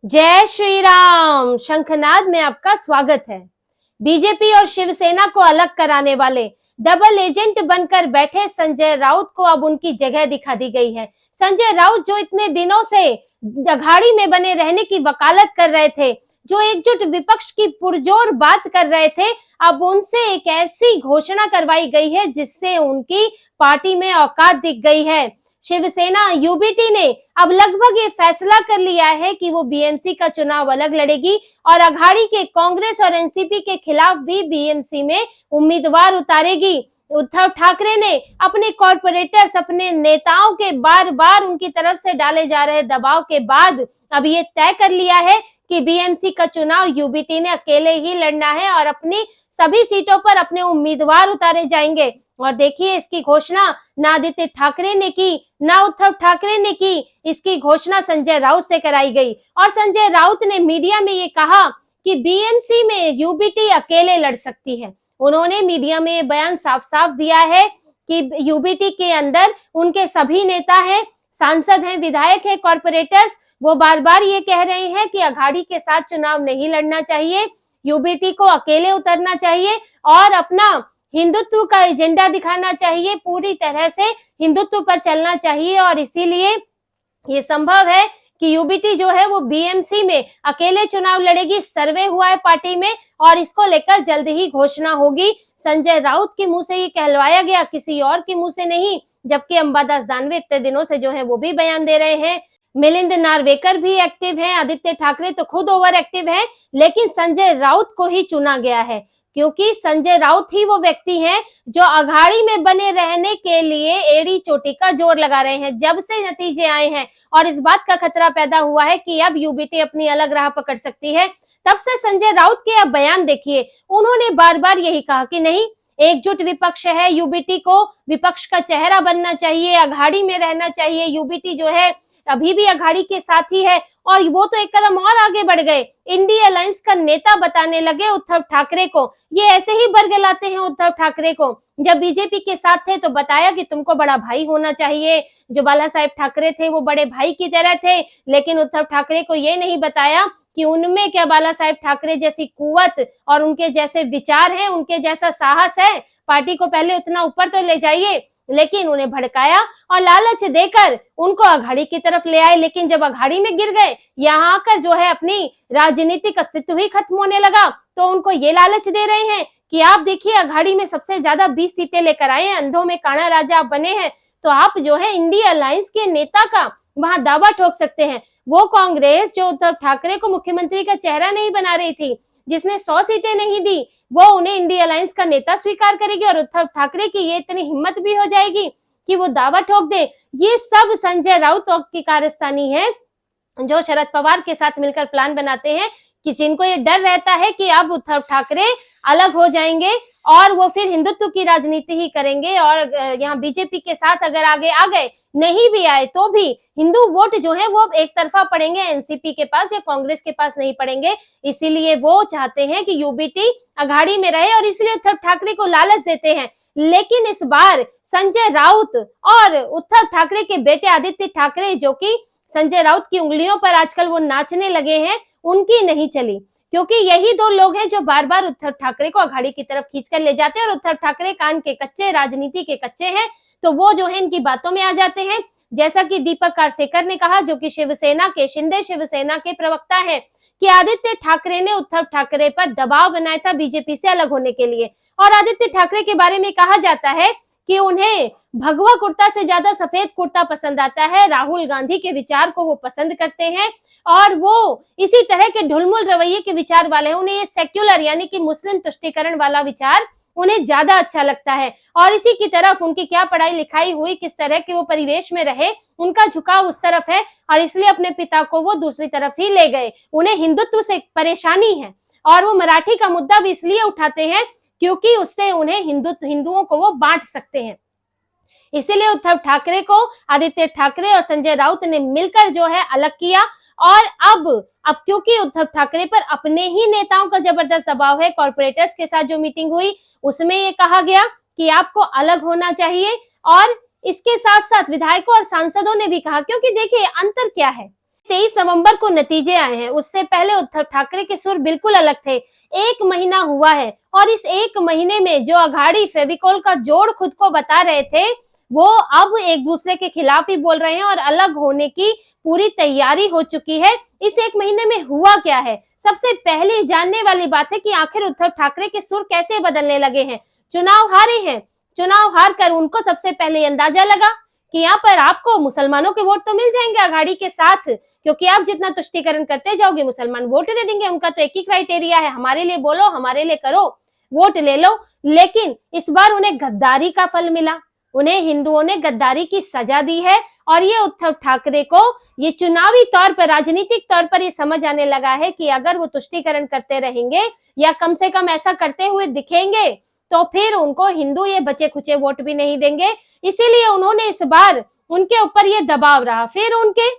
जय श्री राम। शंखनाद में आपका स्वागत है। बीजेपी और शिवसेना को अलग कराने वाले डबल एजेंट बनकर बैठे संजय राउत को अब उनकी जगह दिखा दी गई है। संजय राउत जो इतने दिनों से अघाड़ी में बने रहने की वकालत कर रहे थे, जो एकजुट विपक्ष की पुरजोर बात कर रहे थे, अब उनसे एक ऐसी घोषणा करवाई गई है जिससे उनकी पार्टी में औकात दिख गई है। शिवसेना यूबीटी ने अब लगभग ये फैसला कर लिया है कि वो बीएमसी का चुनाव अलग लड़ेगी और अघाड़ी के कांग्रेस और एनसीपी के खिलाफ भी बीएमसी में उम्मीदवार उतारेगी। उद्धव ठाकरे ने अपने कॉर्पोरेटर्स, अपने नेताओं के बार बार उनकी तरफ से डाले जा रहे दबाव के बाद अब ये तय कर लिया है कि बीएमसी का चुनाव यूबीटी ने अकेले ही लड़ना है और अपनी सभी सीटों पर अपने उम्मीदवार उतारे जाएंगे। और देखिए, इसकी घोषणा ना आदित्य ठाकरे ने की, ना उद्धव ठाकरे ने की, इसकी घोषणा संजय राउत से कराई गई। और संजय राउत ने मीडिया में ये कहा कि बीएमसी में यूबीटी अकेले लड़ सकती है। उन्होंने मीडिया में ये बयान साफ साफ दिया है कि यूबीटी के अंदर उनके सभी नेता हैं, सांसद हैं, विधायक हैं, कॉर्पोरेटर्स, वो बार बार ये कह रहे हैं कि अघाड़ी के साथ चुनाव नहीं लड़ना चाहिए, यूबीटी को अकेले उतरना चाहिए और अपना हिंदुत्व का एजेंडा दिखाना चाहिए, पूरी तरह से हिंदुत्व पर चलना चाहिए। और इसीलिए ये संभव है कि यूबीटी जो है वो बीएमसी में अकेले चुनाव लड़ेगी। सर्वे हुआ है पार्टी में और इसको लेकर जल्द ही घोषणा होगी। संजय राउत के मुंह से ये कहलवाया गया, किसी और के मुंह से नहीं। जबकि अंबादास दानवे इतने दिनों से जो है वो भी बयान दे रहे हैं, मिलिंद नार्वेकर भी एक्टिव हैं, आदित्य ठाकरे तो खुद ओवर एक्टिव हैं, लेकिन संजय राउत को ही चुना गया है क्योंकि संजय राउत ही वो व्यक्ति हैं जो अघाड़ी में बने रहने के लिए एड़ी चोटी का जोर लगा रहे हैं। जब से नतीजे आए हैं और इस बात का खतरा पैदा हुआ है कि अब यूबीटी अपनी अलग राह पकड़ सकती है, तब से संजय राउत के अब बयान देखिए। उन्होंने बार बार यही कहा कि नहीं, एकजुट विपक्ष है, यूबीटी को विपक्ष का चेहरा बनना चाहिए, अघाड़ी में रहना चाहिए। यूबीटी जो है अभी भी अघाड़ी के साथ ही है और वो तो एक कदम और आगे बढ़ गए, इंडिया अलायंस का नेता बताने लगे उद्धव ठाकरे को। ये ऐसे ही बरगलाते हैं उद्धव ठाकरे को। जब बीजेपी के साथ थे तो बताया कि तुमको बड़ा भाई होना चाहिए, जो बाला साहेब ठाकरे थे वो बड़े भाई की तरह थे, लेकिन उद्धव ठाकरे को ये नहीं बताया कि उनमें क्या बाला साहेब ठाकरे जैसी कुवत और उनके जैसे विचार हैं, उनके जैसा साहस है। पार्टी को पहले उतना ऊपर तो ले जाइए। लेकिन उन्हें भड़काया और लालच देकर उनको अघाड़ी की तरफ ले आए। लेकिन जब अघाड़ी में गिर गए, यहाँ आकर जो है अपनी राजनीतिक अस्तित्व ही खत्म होने लगा, तो उनको ये लालच दे रहे हैं कि आप देखिए अघाड़ी में सबसे ज्यादा 20 सीटें लेकर आए हैं, अंधों में काना राजा आप बने हैं, तो आप जो है इंडिया अलायंस के नेता का वहां दावा ठोक सकते हैं। वो कांग्रेस जो उद्धव ठाकरे को मुख्यमंत्री का चेहरा नहीं बना रही थी, जिसने 100 सीटें नहीं दी, वो उन्हें इंडिया अलायंस का नेता स्वीकार करेगी और उद्धव ठाकरे की ये इतनी हिम्मत भी हो जाएगी कि वो दावा ठोक दे। ये सब संजय राउत की कारस्तानी है, जो शरद पवार के साथ मिलकर प्लान बनाते हैं कि जिनको ये डर रहता है कि अब उद्धव ठाकरे अलग हो जाएंगे और वो फिर हिंदुत्व की राजनीति ही करेंगे और यहाँ बीजेपी के साथ अगर आगे आ गए, नहीं भी आए तो भी हिंदू वोट जो है वो एक तरफा पड़ेंगे, एनसीपी के पास या कांग्रेस के पास नहीं पड़ेंगे। इसीलिए वो चाहते हैं कि यूबीटी अघाड़ी में रहे और इसलिए उद्धव ठाकरे को लालच देते हैं। लेकिन इस बार संजय राउत और उद्धव ठाकरे के बेटे आदित्य ठाकरे, जो कि संजय राउत की उंगलियों पर आजकल वो नाचने लगे हैं, उनकी नहीं चली, क्योंकि यही दो लोग हैं जो बार बार उद्धव ठाकरे को अघाड़ी की तरफ खींचकर ले जाते हैं और उद्धव ठाकरे कान के कच्चे, राजनीति के कच्चे हैं, तो वो जो है इनकी बातों में आ जाते हैं। जैसा कि दीपक कारसेकर ने कहा, जो कि शिवसेना के शिंदे शिवसेना के प्रवक्ता हैं, कि आदित्य ठाकरे ने उद्धव ठाकरे पर दबाव बनाया था बीजेपी से अलग होने के लिए। और आदित्य ठाकरे के बारे में कहा जाता है कि उन्हें भगवा कुर्ता से ज्यादा सफेद कुर्ता पसंद आता है, राहुल गांधी के विचार को वो पसंद करते हैं और वो इसी तरह के ढुलमुल रवैये के विचार वाले हैं। उन्हें ये सेक्युलर यानी कि मुस्लिम तुष्टीकरण वाला विचार उन्हें ज्यादा अच्छा लगता है और इसी की तरफ उनकी क्या पढ़ाई लिखाई हुई, किस तरह के वो परिवेश में रहे, उनका झुकाव उस तरफ है और इसलिए अपने पिता को वो दूसरी तरफ ही ले गए। उन्हें हिंदुत्व से परेशानी है और वो मराठी का मुद्दा भी इसलिए उठाते हैं क्योंकि उससे उन्हें हिंदुओं को वो बांट सकते हैं। इसीलिए उद्धव ठाकरे को आदित्य ठाकरे और संजय राउत ने मिलकर जो है अलग किया। और अब क्योंकि उद्धव ठाकरे पर अपने ही नेताओं का जबरदस्त दबाव है, कॉर्पोरेटर्स के साथ जो मीटिंग हुई उसमें ये कहा गया कि आपको अलग होना चाहिए और इसके साथ साथ विधायकों और सांसदों ने भी कहा, क्योंकि देखिए अंतर क्या है, 23 नवंबर को नतीजे आए हैं, उससे पहले उद्धव ठाकरे के सुर बिल्कुल अलग थे। 1 महीना हुआ है और इस 1 महीने में जो अघाड़ी फेविकोल का जोड़ खुद को बता रहे थे, वो अब एक दूसरे के खिलाफ ही बोल रहे हैं और अलग होने की पूरी तैयारी हो चुकी है। इस 1 महीने में हुआ क्या है? सबसे पहले जानने वाली बात है कि आखिर उद्धव ठाकरे के सुर कैसे बदलने लगे हैं। चुनाव हारे हैं, चुनाव हार कर उनको सबसे पहले अंदाजा लगा कि यहाँ पर आपको मुसलमानों के वोट तो मिल जाएंगे अघाड़ी के साथ, क्योंकि आप जितना तुष्टीकरण करते जाओगे मुसलमान वोट दे देंगे। उनका तो एक ही क्राइटेरिया है, हमारे लिए बोलो, हमारे लिए करो, वोट ले लो। लेकिन इस बार उन्हें गद्दारी का फल मिला, उन्हें हिंदुओं ने गद्दारी की सजा दी है और ये उद्धव ठाकरे को ये चुनावी तौर पर, राजनीतिक तौर पर ये समझ आने लगा है कि अगर वो तुष्टीकरण करते रहेंगे या कम से कम ऐसा करते हुए दिखेंगे तो फिर उनको हिंदू ये बचे खुचे वोट भी नहीं देंगे। इसीलिए उन्होंने इस बार उनके ऊपर ये दबाव रहा। फिर उनके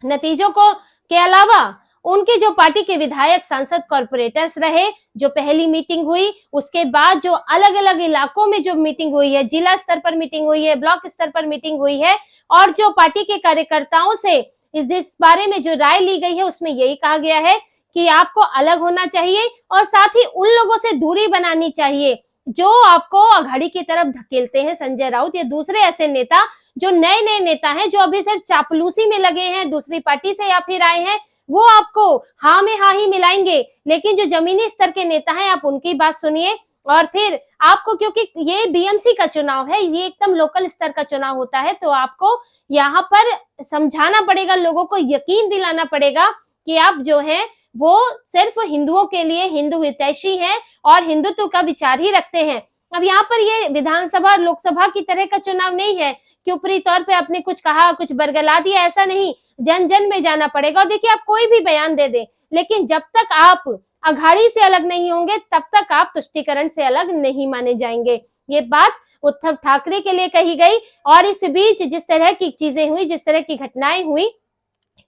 नतीजों को के अलावा उनके जो पार्टी के विधायक, सांसद, कॉर्पोरेटर्स रहे, जो पहली मीटिंग हुई, उसके बाद जो अलग अलग इलाकों में जो मीटिंग हुई है, जिला स्तर पर मीटिंग हुई है, ब्लॉक स्तर पर मीटिंग हुई है और जो पार्टी के कार्यकर्ताओं से इस बारे में जो राय ली गई है, उसमें यही कहा गया है कि आपको अलग होना चाहिए और साथ ही उन लोगों से दूरी बनानी चाहिए जो आपको अघाड़ी की तरफ धकेलते हैं। संजय राउत या दूसरे ऐसे नेता जो नए नए नेता हैं, जो अभी सिर्फ चापलूसी में लगे हैं, दूसरी पार्टी से या फिर आए हैं, वो आपको हाँ में हाँ ही मिलाएंगे। लेकिन जो जमीनी स्तर के नेता हैं, आप उनकी बात सुनिए और फिर आपको, क्योंकि ये बीएमसी का चुनाव है, ये एकदम लोकल स्तर का चुनाव होता है, तो आपको यहाँ पर समझाना पड़ेगा, लोगों को यकीन दिलाना पड़ेगा कि आप जो है वो सिर्फ हिंदुओं के लिए हिंदू हितैषी हैं और हिंदुत्व का विचार ही रखते हैं। अब यहाँ पर ये विधानसभा और लोकसभा की तरह का चुनाव नहीं है कि ऊपरी तौर पे आपने कुछ कहा, कुछ बरगला दिया, ऐसा नहीं। जन जन में जाना पड़ेगा। और देखिए, आप कोई भी बयान दे दे, लेकिन जब तक आप अघाड़ी से अलग नहीं होंगे तब तक आप तुष्टीकरण से अलग नहीं माने जाएंगे। ये बात उद्धव ठाकरे के लिए कही गई। और इस बीच जिस तरह की चीजें हुई, जिस तरह की घटनाएं हुई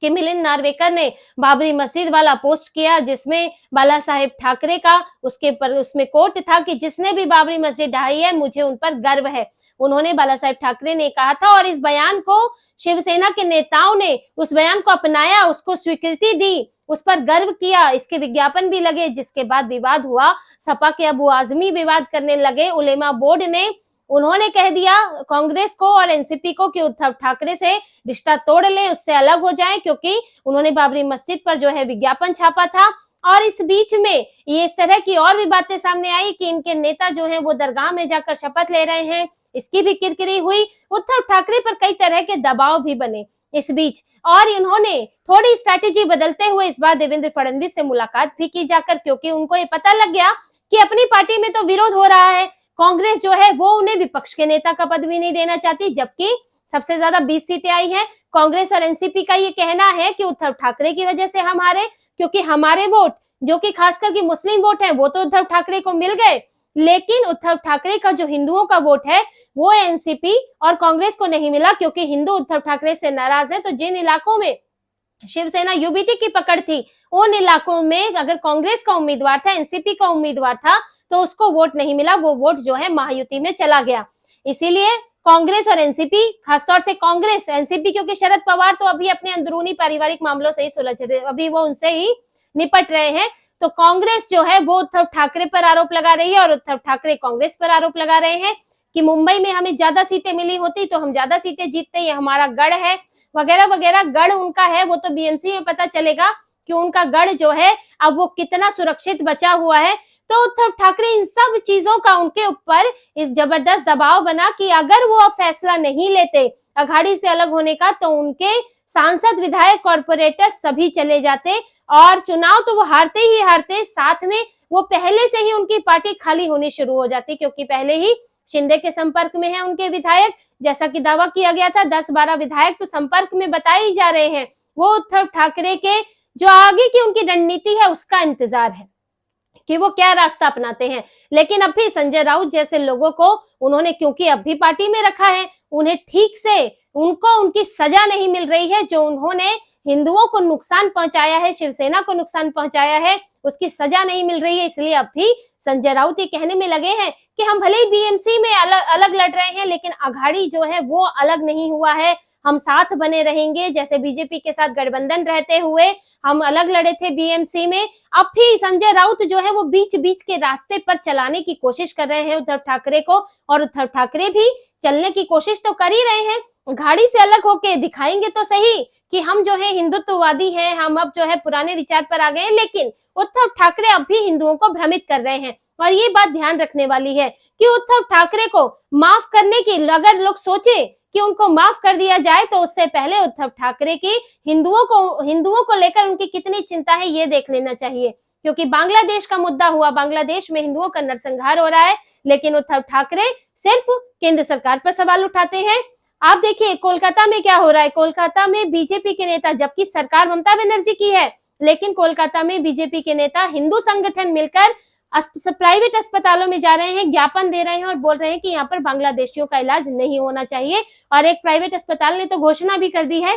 कि मिलिंद नार्वेकर ने बाबरी मस्जिद वाला पोस्ट किया, जिसमें बाला साहेब ठाकरे का उसमें कोट था कि जिसने भी बाबरी मस्जिद ढाई है, मुझे उन पर गर्व है। उन्होंने, बाला साहेब ठाकरे ने कहा था और इस बयान को शिवसेना के नेताओं ने उस बयान को अपनाया, उसको स्वीकृति दी, उस पर गर्व किया, इसके विज्ञापन भी लगे, जिसके बाद विवाद हुआ। सपा के अबू आजमी विवाद करने लगे, उलेमा बोर्ड ने, उन्होंने कह दिया कांग्रेस को और एनसीपी को कि उद्धव ठाकरे से रिश्ता तोड़ लें, उससे अलग हो जाएं, क्योंकि उन्होंने बाबरी मस्जिद पर जो है विज्ञापन छापा था। और इस बीच में ये इस तरह की और भी बातें सामने आई कि इनके नेता जो हैं वो दरगाह में जाकर शपथ ले रहे हैं, इसकी भी किरकिरी हुई। उद्धव ठाकरे पर कई तरह के दबाव भी बने इस बीच, और इन्होंने थोड़ी स्ट्रैटेजी बदलते हुए इस बार देवेंद्र फडणवीस से मुलाकात भी की जाकर, क्योंकि उनको ये पता लग गया कि अपनी पार्टी में तो विरोध हो रहा है, कांग्रेस जो है वो उन्हें विपक्ष के नेता का पद भी नहीं देना चाहती, जबकि सबसे ज्यादा 20 सीटें आई हैं। कांग्रेस और एनसीपी का ये कहना है कि उद्धव ठाकरे की वजह से हम हारे, क्योंकि हमारे वोट, जो कि खासकर कि मुस्लिम वोट है, वो तो उद्धव ठाकरे को मिल गए, लेकिन उद्धव ठाकरे का जो हिंदुओं का वोट है वो एनसीपी और कांग्रेस को नहीं मिला, क्योंकि हिंदू उद्धव ठाकरे से नाराज है। तो जिन इलाकों में शिवसेना यूबीटी की पकड़ थी, उन इलाकों में अगर कांग्रेस का उम्मीदवार था, एनसीपी का उम्मीदवार था, तो उसको वोट नहीं मिला, वो वोट जो है महायुति में चला गया। इसीलिए कांग्रेस और एनसीपी, खासतौर से कांग्रेस, एनसीपी क्योंकि शरद पवार तो अभी अपने अंदरूनी पारिवारिक मामलों से ही सुलझ रहे, अभी वो उनसे ही निपट रहे हैं, तो कांग्रेस जो है वो उद्धव ठाकरे पर आरोप लगा रही है और उद्धव ठाकरे कांग्रेस पर आरोप लगा रहे हैं कि मुंबई में हमें ज्यादा सीटें मिली होती तो हम ज्यादा सीटें जीतते, ये हमारा गढ़ है, वगैरह वगैरह। गढ़ उनका है, वो तो बीएमसी में पता चलेगा कि उनका गढ़ जो है अब वो कितना सुरक्षित बचा हुआ है। तो उद्धव ठाकरे इन सब चीजों का उनके ऊपर इस जबरदस्त दबाव बना कि अगर वो अब फैसला नहीं लेते अघाड़ी से अलग होने का, तो उनके सांसद, विधायक, कॉर्पोरेटर सभी चले जाते और चुनाव तो वो हारते ही हारते, साथ में वो पहले से ही उनकी पार्टी खाली होनी शुरू हो जाती, क्योंकि पहले ही शिंदे के संपर्क में है उनके विधायक, जैसा कि दावा किया गया था 10-12 विधायक तो संपर्क में बताए जा रहे हैं। वो उद्धव ठाकरे के जो आगे की उनकी रणनीति है उसका इंतजार है कि वो क्या रास्ता अपनाते हैं। लेकिन अब भी संजय राउत जैसे लोगों को उन्होंने, क्योंकि अब भी पार्टी में रखा है, उन्हें ठीक से उनको उनकी सजा नहीं मिल रही है, जो उन्होंने हिंदुओं को नुकसान पहुंचाया है, शिवसेना को नुकसान पहुंचाया है, उसकी सजा नहीं मिल रही है। इसलिए अब भी संजय राउत ये कहने में लगे हैं कि हम भले ही बीएमसी में अलग लड़ रहे हैं, लेकिन अघाड़ी जो है वो अलग नहीं हुआ है, हम साथ बने रहेंगे, जैसे बीजेपी के साथ गठबंधन रहते हुए हम अलग लड़े थे बीएमसी में, अब भी संजय राउत जो है वो बीच बीच के रास्ते पर चलाने की कोशिश कर रहे हैं उद्धव ठाकरे को, और उद्धव ठाकरे भी चलने की कोशिश तो कर ही रहे हैं। गाड़ी से अलग होके दिखाएंगे तो सही कि हम जो है हिंदुत्ववादी हैं, हम अब जो है पुराने विचार पर आ गए हैं, लेकिन उद्धव ठाकरे अब भी हिंदुओं को भ्रमित कर रहे हैं। और ये बात ध्यान रखने वाली है कि उद्धव ठाकरे को माफ करने की, अगर लोग सोचे कि उनको माफ कर दिया जाए, तो उससे पहले उद्धव ठाकरे की हिंदुओं को लेकर उनकी कितनी चिंता है ये देख लेना चाहिए। क्योंकि बांग्लादेश का मुद्दा हुआ, बांग्लादेश में हिंदुओं का नरसंहार हो रहा है, लेकिन उद्धव ठाकरे सिर्फ केंद्र सरकार पर सवाल उठाते हैं। आप देखिए कोलकाता में क्या हो रहा है, कोलकाता में बीजेपी के नेता, जबकि सरकार ममता बनर्जी की है, लेकिन कोलकाता में बीजेपी के नेता हिंदू संगठन मिलकर प्राइवेट अस्पतालों में जा रहे हैं, ज्ञापन दे रहे हैं और बोल रहे हैं कि यहाँ पर बांग्लादेशियों का इलाज नहीं होना चाहिए। और एक प्राइवेट अस्पताल ने तो घोषणा भी कर दी है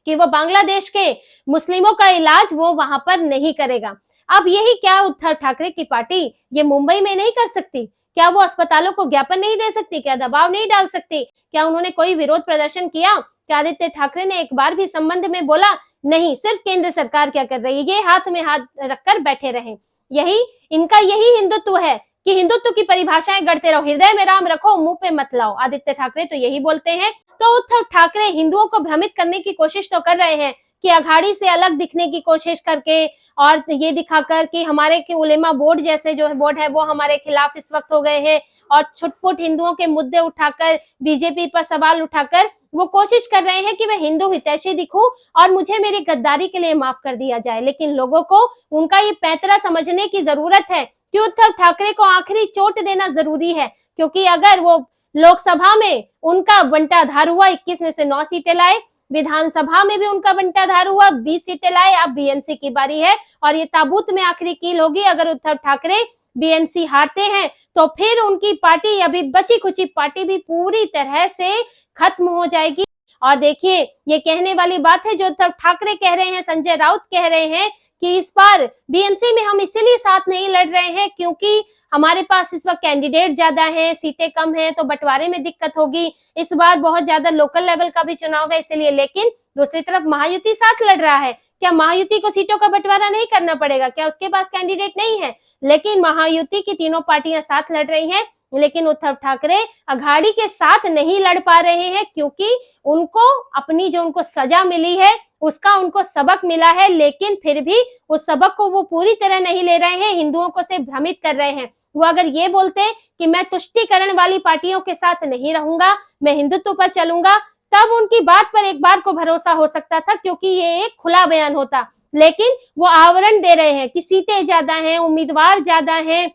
कि वो बांग्लादेश के मुस्लिमों का इलाज वो वहां पर नहीं करेगा। अब यही क्या उद्धव ठाकरे की पार्टी ये मुंबई में नहीं कर सकती? क्या वो अस्पतालों को ज्ञापन नहीं दे सकती? क्या दबाव नहीं डाल सकती? क्या उन्होंने कोई विरोध प्रदर्शन किया? क्या आदित्य ठाकरे ने एक बार भी संबंध में बोला? नहीं, सिर्फ केंद्र सरकार क्या कर रही है, ये हाथ में हाथ रखकर बैठे रहे। यही हिंदुत्व है कि हिंदुत्व की परिभाषाएं गढ़ते रहो, हृदय में राम रखो, मुंह पे मत लाओ। आदित्य ठाकरे तो यही बोलते हैं। तो उद्धव ठाकरे हिंदुओं को भ्रमित करने की कोशिश तो कर रहे हैं कि अघाड़ी से अलग दिखने की कोशिश करके, और ये दिखाकर कि हमारे के उलेमा बोर्ड जैसे जो बोर्ड है वो हमारे खिलाफ इस वक्त हो गए हैं, और छुटपुट हिंदुओं के मुद्दे उठाकर, बीजेपी पर सवाल उठाकर वो कोशिश कर रहे हैं कि मैं हिंदू हितैषी दिखूं और मुझे मेरी गद्दारी के लिए माफ कर दिया जाए। लेकिन लोगों को उनका ये पैंतरा समझने की जरूरत है कि उद्धव ठाकरे को आखिरी चोट देना जरूरी है, क्योंकि अगर वो लोकसभा में उनका बंटाधार हुआ, 21 में से 9 सीटें लाए, विधानसभा में भी उनका बंटाधार हुआ, 20 सीटें लाए, अब बीएमसी की बारी है और ये ताबूत में आखिरी कील होगी। अगर उद्धव ठाकरे बीएमसी हारते हैं तो फिर उनकी पार्टी, अभी बची खुची पार्टी भी पूरी तरह से खत्म हो जाएगी। और देखिए ये कहने वाली बात है जो उद्धव ठाकरे कह रहे हैं, संजय राउत कह रहे हैं कि इस बार बीएमसी में हम इसीलिए साथ नहीं लड़ रहे हैं क्योंकि हमारे पास इस वक्त कैंडिडेट ज्यादा हैं, सीटें कम हैं, तो बंटवारे में दिक्कत होगी। इस बार बहुत ज्यादा लोकल लेवल का भी चुनाव है इसलिए। लेकिन दूसरी तरफ महायुति साथ लड़ रहा है, क्या महायुति को सीटों का बंटवारा नहीं करना पड़ेगा? क्या उसके पास कैंडिडेट नहीं है? लेकिन महायुति की तीनों पार्टियां साथ लड़ रही हैं, लेकिन उद्धव ठाकरे अघाड़ी के साथ नहीं लड़ पा रहे हैं क्योंकि उनको अपनी जो उनको सजा मिली है उसका उनको सबक मिला है, लेकिन फिर भी उस सबक को वो पूरी तरह नहीं ले रहे हैं, हिंदुओं को से भ्रमित कर रहे हैं। वो अगर ये बोलते कि मैं तुष्टीकरण वाली पार्टियों के साथ नहीं रहूंगा, मैं हिंदुत्व पर चलूंगा, तब उनकी बात पर एक बार को भरोसा हो सकता था क्योंकि ये एक खुला बयान होता। लेकिन वो आवरण दे रहे हैं कि सीटें ज्यादा हैं, उम्मीदवार ज्यादा हैं,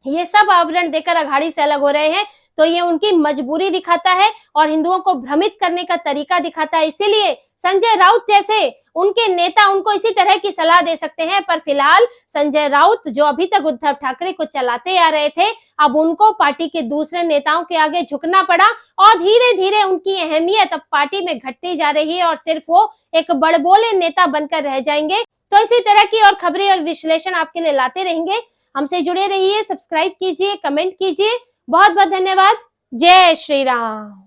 ये सब आवरण देकर अघाड़ी से अलग हो रहे हैं। तो ये उनकी मजबूरी दिखाता है और हिंदुओं को भ्रमित करने का तरीका दिखाता है। इसीलिए संजय राउत जैसे उनके नेता उनको इसी तरह की सलाह दे सकते हैं, पर फिलहाल संजय राउत जो अभी तक उद्धव ठाकरे को चलाते आ रहे थे, अब उनको पार्टी के दूसरे नेताओं के आगे झुकना पड़ा और धीरे धीरे उनकी अहमियत अब पार्टी में घटती जा रही है और सिर्फ वो एक बड़बोले नेता बनकर रह जाएंगे। तो इसी तरह की और खबरें और विश्लेषण आपके लिए लाते रहेंगे। हमसे जुड़े रहिए, सब्सक्राइब कीजिए, कमेंट कीजिए। बहुत बहुत धन्यवाद। जय श्री राम।